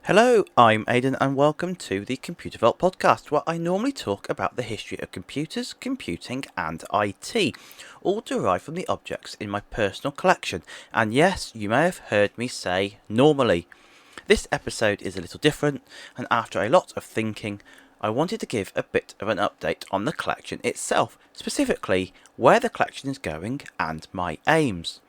Hello, I'm Aidan and welcome to the Computer Vault podcast, where I normally talk about the history of computers, computing and IT, all derived from the objects in my personal collection. And yes, you may have heard me say normally. This episode is a little different, and after a lot of thinking, I wanted to give a bit of an update on the collection itself, specifically where the collection is going and my aims.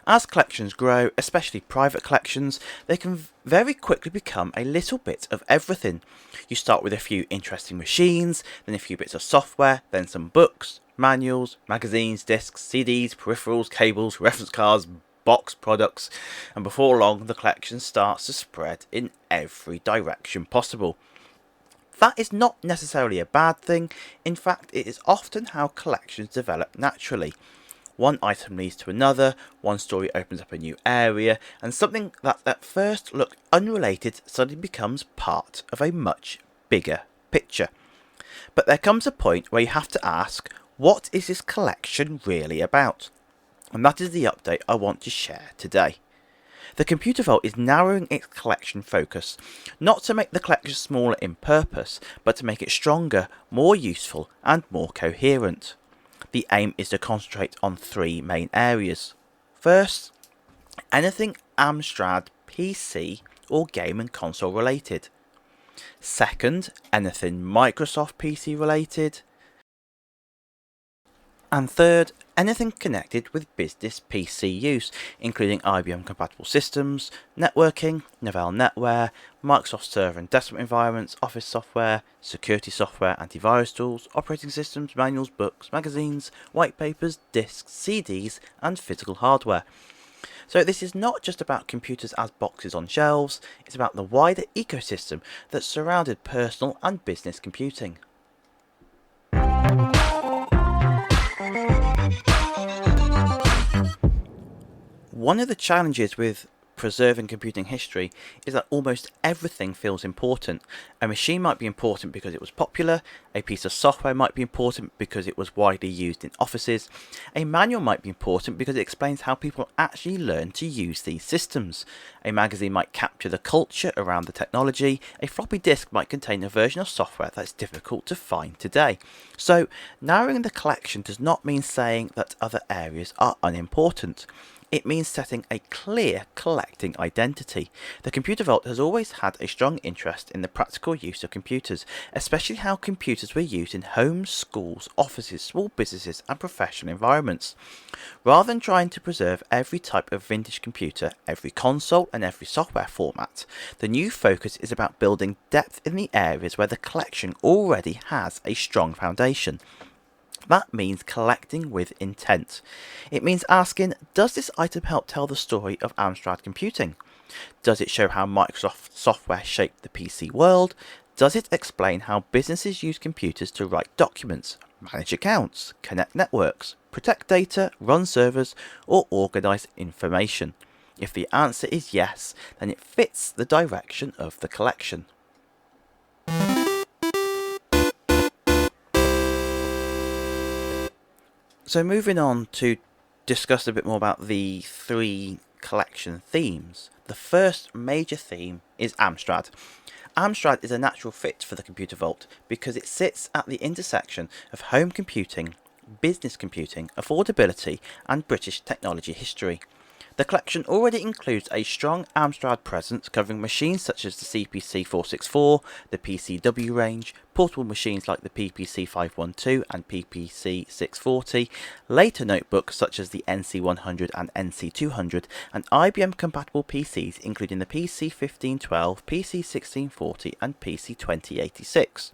As collections grow, especially private collections, they can very quickly become a little bit of everything. You start with a few interesting machines, then a few bits of software, then some books, manuals, magazines, discs, CDs, peripherals, cables, reference cards, box products, and before long the collection starts to spread in every direction possible. That is not necessarily a bad thing. In fact, it is often how collections develop naturally. One item leads to another, one story opens up a new area, and something that at first looked unrelated suddenly becomes part of a much bigger picture. But there comes a point where you have to ask, what is this collection really about? And that is the update I want to share today. The Computer Vault is narrowing its collection focus, not to make the collection smaller in purpose, but to make it stronger, more useful, and more coherent. The aim is to concentrate on three main areas. First, anything Amstrad PC or game and console related. Second, anything Microsoft PC related. And third, anything connected with business PC use, including IBM-compatible systems, networking, Novell NetWare, Microsoft server and desktop environments, office software, security software, antivirus tools, operating systems, manuals, books, magazines, white papers, discs, CDs, and physical hardware. So this is not just about computers as boxes on shelves, it's about the wider ecosystem that surrounded personal and business computing. One of the challenges with preserving computing history is that almost everything feels important. A machine might be important because it was popular, a piece of software might be important because it was widely used in offices, a manual might be important because it explains how people actually learn to use these systems, a magazine might capture the culture around the technology, a floppy disk might contain a version of software that's difficult to find today. So, narrowing the collection does not mean saying that other areas are unimportant. It means setting a clear collecting identity. The Computer Vault has always had a strong interest in the practical use of computers, especially how computers were used in homes, schools, offices, small businesses and professional environments. Rather than trying to preserve every type of vintage computer, every console and every software format, the new focus is about building depth in the areas where the collection already has a strong foundation. That means collecting with intent. It means asking, does this item help tell the story of Amstrad computing? Does it show how Microsoft software shaped the PC world? Does it explain how businesses use computers to write documents, manage accounts, connect networks, protect data, run servers, or organize information? If the answer is yes, then it fits the direction of the collection. So moving on to discuss a bit more about the three collection themes. The first major theme is Amstrad. Amstrad is a natural fit for the Computer Vault because it sits at the intersection of home computing, business computing, affordability, and British technology history. The collection already includes a strong Amstrad presence covering machines such as the CPC 464, the PCW range, portable machines like the PPC 512 and PPC 640, later notebooks such as the NC 100 and NC 200, and IBM-compatible PCs including the PC 1512, PC 1640 and PC 2086.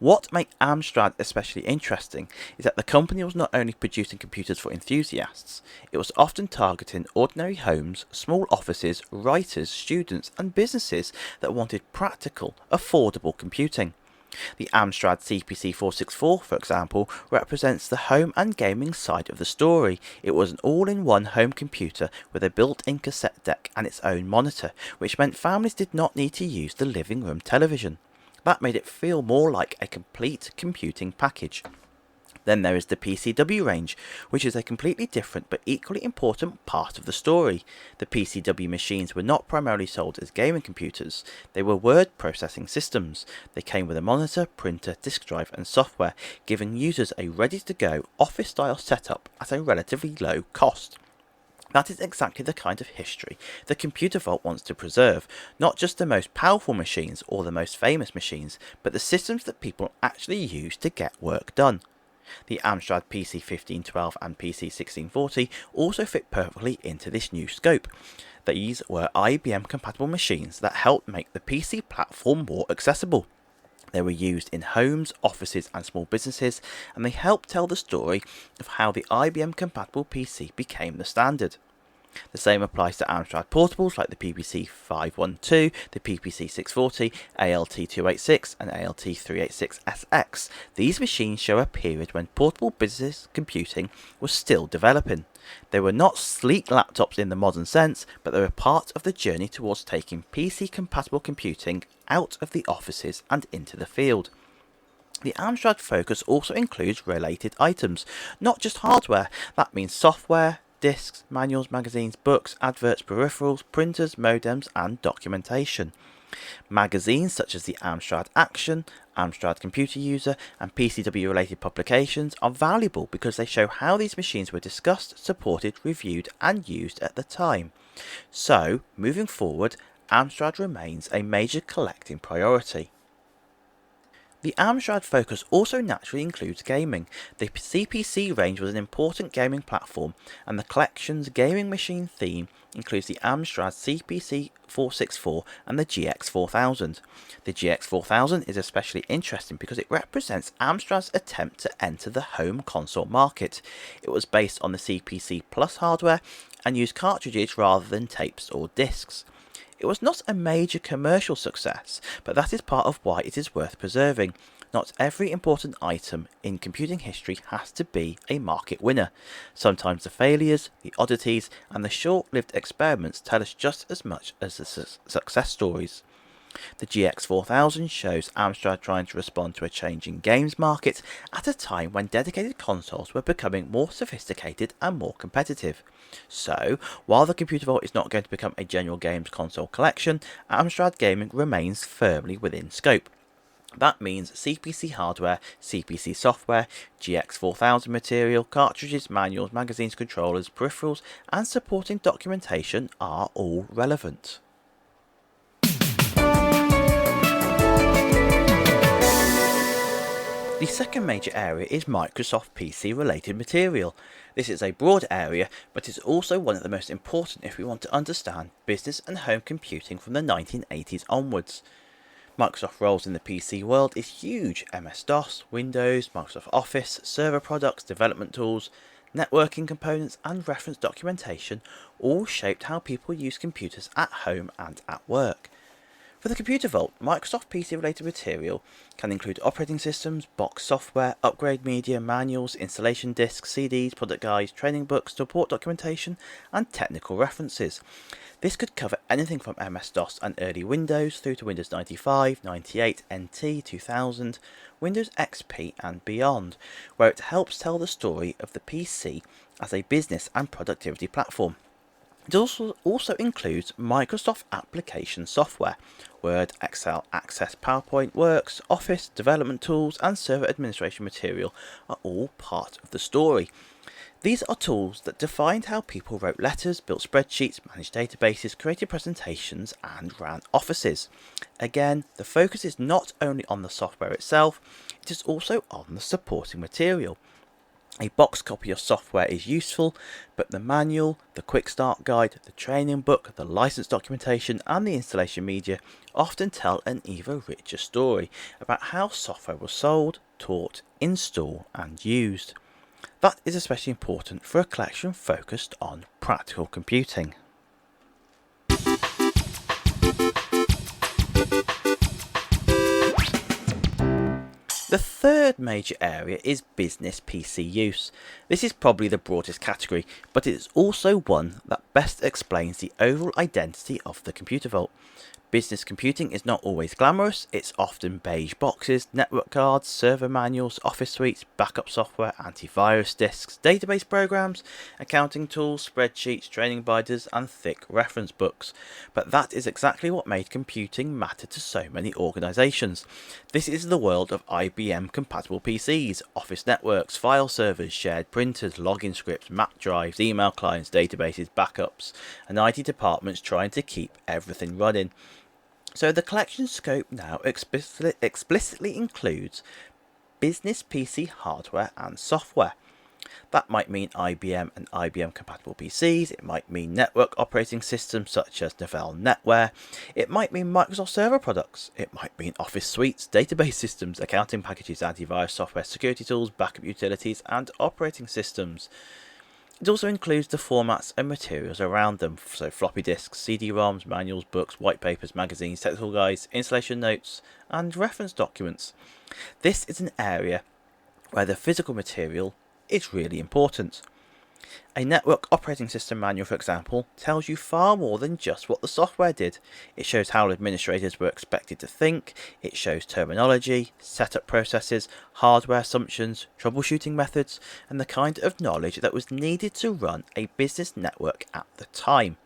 What made Amstrad especially interesting is that the company was not only producing computers for enthusiasts, it was often targeting ordinary homes, small offices, writers, students and businesses that wanted practical, affordable computing. The Amstrad CPC 464, for example, represents the home and gaming side of the story. It was an all-in-one home computer with a built-in cassette deck and its own monitor, which meant families did not need to use the living room television. That made it feel more like a complete computing package. Then there is the PCW range, which is a completely different but equally important part of the story. The PCW machines were not primarily sold as gaming computers, they were word processing systems. They came with a monitor, printer, disk drive and software, giving users a ready-to-go office-style setup at a relatively low cost. That is exactly the kind of history the Computer Vault wants to preserve, not just the most powerful machines or the most famous machines, but the systems that people actually use to get work done. The Amstrad PC 1512 and PC 1640 also fit perfectly into this new scope. These were IBM-compatible machines that helped make the PC platform more accessible. They were used in homes, offices and small businesses, and they helped tell the story of how the IBM-compatible PC became the standard. The same applies to Amstrad portables like the PPC 512, the PPC 640, ALT 286 and ALT 386SX. These machines show a period when portable business computing was still developing. They were not sleek laptops in the modern sense, but they were part of the journey towards taking PC-compatible computing out of the offices and into the field. The Amstrad focus also includes related items, not just hardware. That means software, discs, manuals, magazines, books, adverts, peripherals, printers, modems and documentation. Magazines such as the Amstrad Action, Amstrad Computer User and PCW related publications are valuable because they show how these machines were discussed, supported, reviewed and used at the time. So, moving forward, Amstrad remains a major collecting priority. The Amstrad focus also naturally includes gaming. The CPC range was an important gaming platform, and the collection's gaming machine theme includes the Amstrad CPC 464 and the GX 4000. The GX 4000 is especially interesting because it represents Amstrad's attempt to enter the home console market. It was based on the CPC Plus hardware and used cartridges rather than tapes or discs. It was not a major commercial success, but that is part of why it is worth preserving. Not every important item in computing history has to be a market winner. Sometimes the failures, the oddities, and the short-lived experiments tell us just as much as the success stories. The GX 4000 shows Amstrad trying to respond to a changing games market at a time when dedicated consoles were becoming more sophisticated and more competitive. So, while the Computer Vault is not going to become a general games console collection, Amstrad gaming remains firmly within scope. That means CPC hardware, CPC software, GX 4000 material, cartridges, manuals, magazines, controllers, peripherals, and supporting documentation are all relevant. The second major area is Microsoft PC related material. This is a broad area, but is also one of the most important if we want to understand business and home computing from the 1980s onwards. Microsoft's roles in the PC world is huge. MS-DOS, Windows, Microsoft Office, server products, development tools, networking components and reference documentation all shaped how people use computers at home and at work. For the Computer Vault, Microsoft PC-related material can include operating systems, box software, upgrade media, manuals, installation discs, CDs, product guides, training books, support documentation, and technical references. This could cover anything from MS-DOS and early Windows through to Windows 95, 98, NT, 2000, Windows XP and beyond, where it helps tell the story of the PC as a business and productivity platform. It also includes Microsoft application software. Word, Excel, Access, PowerPoint, Works, Office, development tools and server administration material are all part of the story. These are tools that defined how people wrote letters, built spreadsheets, managed databases, created presentations and ran offices. Again, the focus is not only on the software itself, it is also on the supporting material. A box copy of software is useful, but the manual, the quick start guide, the training book, the license documentation and the installation media often tell an even richer story about how software was sold, taught, installed and used. That is especially important for a collection focused on practical computing. The third third major area is business PC use. This is probably the broadest category, but it is also one that best explains the overall identity of the Computer Vault. Business computing is not always glamorous. It's often beige boxes, network cards, server manuals, office suites, backup software, antivirus disks, database programs, accounting tools, spreadsheets, training binders, and thick reference books. But that is exactly what made computing matter to so many organisations. This is the world of IBM-compatible PCs, office networks, file servers, shared printers, login scripts, Mac drives, email clients, databases, backups, and IT departments trying to keep everything running. So the collection scope now explicitly includes business PC hardware and software. That might mean IBM and IBM compatible PCs, it might mean network operating systems such as Novell NetWare, it might mean Microsoft Server products, it might mean Office suites, database systems, accounting packages, antivirus software, security tools, backup utilities, and operating systems. It also includes the formats and materials around them, so floppy disks, CD-ROMs, manuals, books, white papers, magazines, technical guides, installation notes, and reference documents. This is an area where the physical material is really important. A network operating system manual, for example, tells you far more than just what the software did. It shows how administrators were expected to think, it shows terminology, setup processes, hardware assumptions, troubleshooting methods, and the kind of knowledge that was needed to run a business network at the time.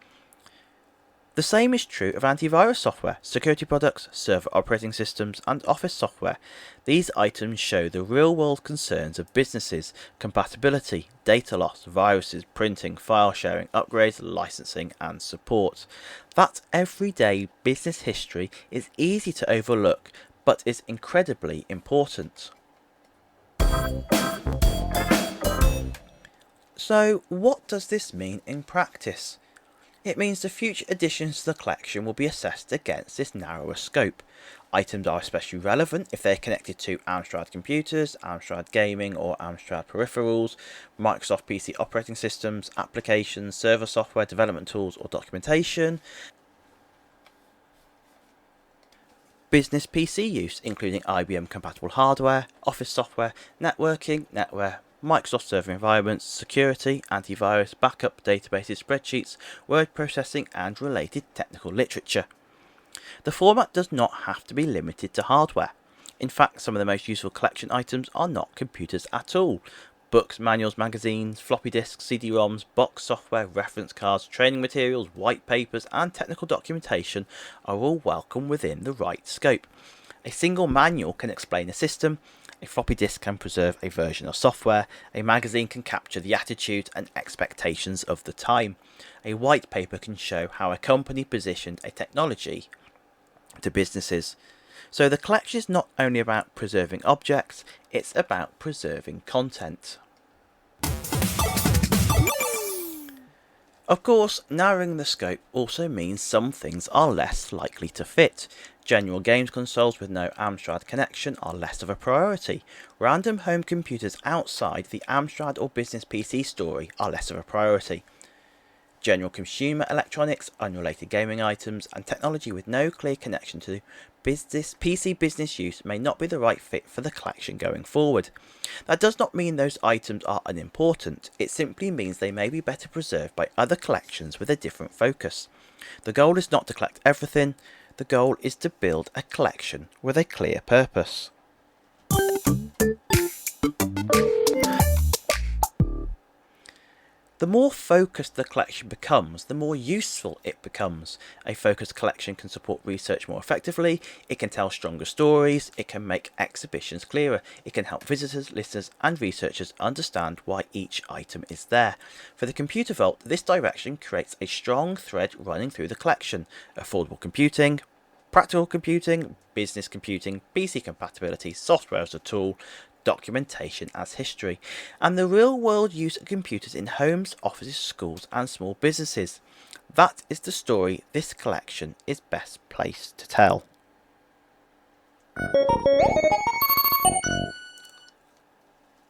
The same is true of antivirus software, security products, server operating systems, and office software. These items show the real-world concerns of businesses: compatibility, data loss, viruses, printing, file sharing, upgrades, licensing, and support. That everyday business history is easy to overlook, but is incredibly important. So, what does this mean in practice? It means the future additions to the collection will be assessed against this narrower scope. Items are especially relevant if they are connected to Amstrad computers, Amstrad gaming or Amstrad peripherals, Microsoft PC operating systems, applications, server software, development tools or documentation. Business PC use, including IBM-compatible hardware, office software, networking, NetWare, Microsoft Server environments, security, antivirus, backup, databases, spreadsheets, word processing, and related technical literature. The format does not have to be limited to hardware. In fact, some of the most useful collection items are not computers at all. Books, manuals, magazines, floppy disks, CD-ROMs, box software, reference cards, training materials, white papers, and technical documentation are all welcome within the right scope. A single manual can explain a system, a floppy disk can preserve a version of software, a magazine can capture the attitudes and expectations of the time. A white paper can show how a company positioned a technology to businesses. So the collection is not only about preserving objects, it's about preserving content. Of course, narrowing the scope also means some things are less likely to fit. General games consoles with no Amstrad connection are less of a priority. Random home computers outside the Amstrad or business PC story are less of a priority. General consumer electronics, unrelated gaming items, and technology with no clear connection to PC business use may not be the right fit for the collection going forward. That does not mean those items are unimportant, it simply means they may be better preserved by other collections with a different focus. The goal is not to collect everything, the goal is to build a collection with a clear purpose. The more focused the collection becomes, the more useful it becomes. A focused collection can support research more effectively, it can tell stronger stories, it can make exhibitions clearer, it can help visitors, listeners and researchers understand why each item is there. For the Computer Vault, this direction creates a strong thread running through the collection: affordable computing, practical computing, business computing, PC compatibility, software as a tool, documentation as history, and the real-world use of computers in homes, offices, schools and small businesses. That is the story this collection is best placed to tell.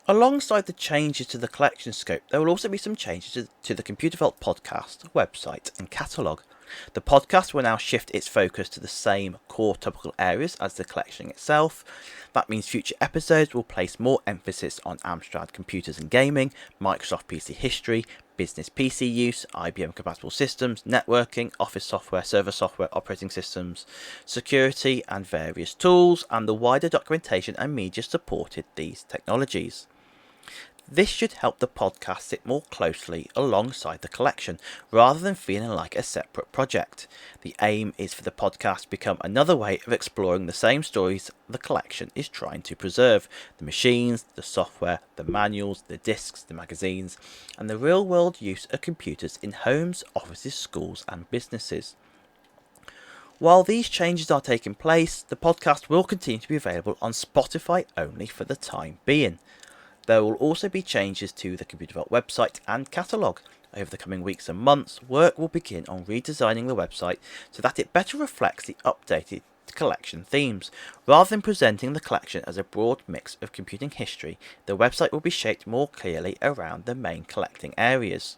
Alongside the changes to the collection scope, there will also be some changes to the Computer Vault podcast, website and catalogue. The podcast will now shift its focus to the same core topical areas as the collection itself. That means future episodes will place more emphasis on Amstrad computers and gaming, Microsoft PC history, business PC use, IBM-compatible systems, networking, office software, server software, operating systems, security and various tools, and the wider documentation and media supported these technologies. This should help the podcast sit more closely alongside the collection, rather than feeling like a separate project. The aim is for the podcast to become another way of exploring the same stories the collection is trying to preserve: the machines, the software, the manuals, the discs, the magazines, and the real-world use of computers in homes, offices, schools and businesses. While these changes are taking place, the podcast will continue to be available on Spotify only for the time being. There will also be changes to the Computer Vault website and catalogue. Over the coming weeks and months, work will begin on redesigning the website so that it better reflects the updated collection themes. Rather than presenting the collection as a broad mix of computing history, the website will be shaped more clearly around the main collecting areas.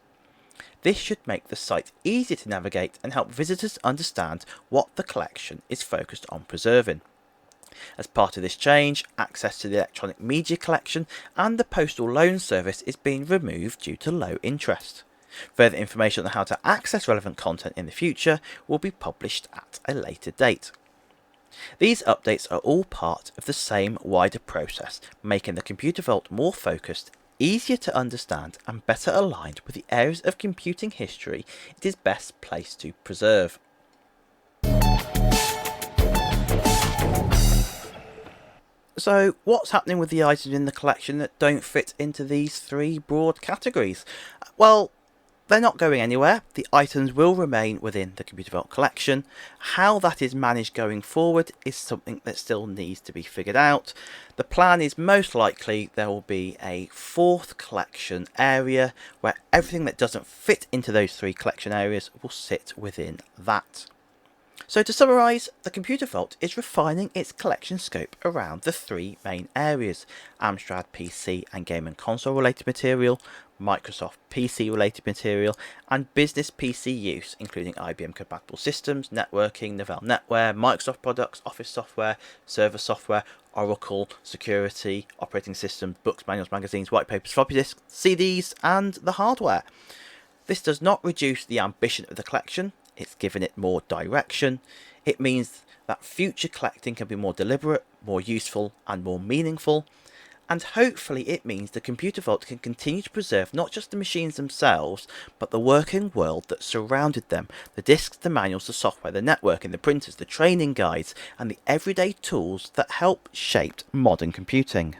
This should make the site easier to navigate and help visitors understand what the collection is focused on preserving. As part of this change, access to the electronic media collection and the postal loan service is being removed due to low interest. Further information on how to access relevant content in the future will be published at a later date. These updates are all part of the same wider process, making the Computer Vault more focused, easier to understand and better aligned with the areas of computing history it is best placed to preserve. So, what's happening with the items in the collection that don't fit into these three broad categories? Well, they're not going anywhere. The items will remain within the Computer Vault collection. How that is managed going forward is something that still needs to be figured out. The plan is most likely there will be a fourth collection area where everything that doesn't fit into those three collection areas will sit within that. So to summarise, the Computer Vault is refining its collection scope around the three main areas: Amstrad PC and game and console related material, Microsoft PC related material, and business PC use, including IBM-compatible systems, networking, Novell NetWare, Microsoft products, office software, server software, Oracle, security, operating systems, books, manuals, magazines, white papers, floppy disks, CDs, and the hardware. This does not reduce the ambition of the collection. It's given it more direction. It means that future collecting can be more deliberate, more useful and more meaningful. And hopefully it means the Computer Vault can continue to preserve not just the machines themselves, but the working world that surrounded them: the discs, the manuals, the software, the networking, the printers, the training guides, and the everyday tools that help shape modern computing.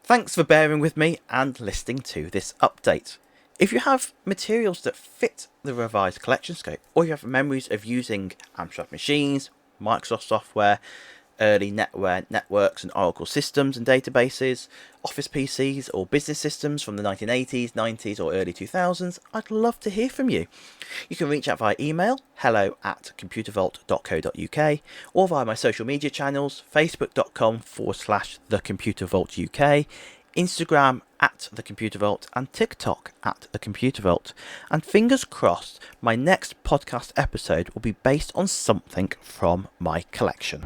Thanks for bearing with me and listening to this update. If you have materials that fit the revised collection scope, or you have memories of using Amstrad machines, Microsoft software, early NetWare networks and Oracle systems and databases, Office PCs or business systems from the 1980s, 90s or early 2000s, I'd love to hear from you. You can reach out via email, hello@computervault.co.uk, or via my social media channels, facebook.com/thecomputervaultuk, Instagram @thecomputervault, and TikTok @thecomputervault. And fingers crossed, my next podcast episode will be based on something from my collection.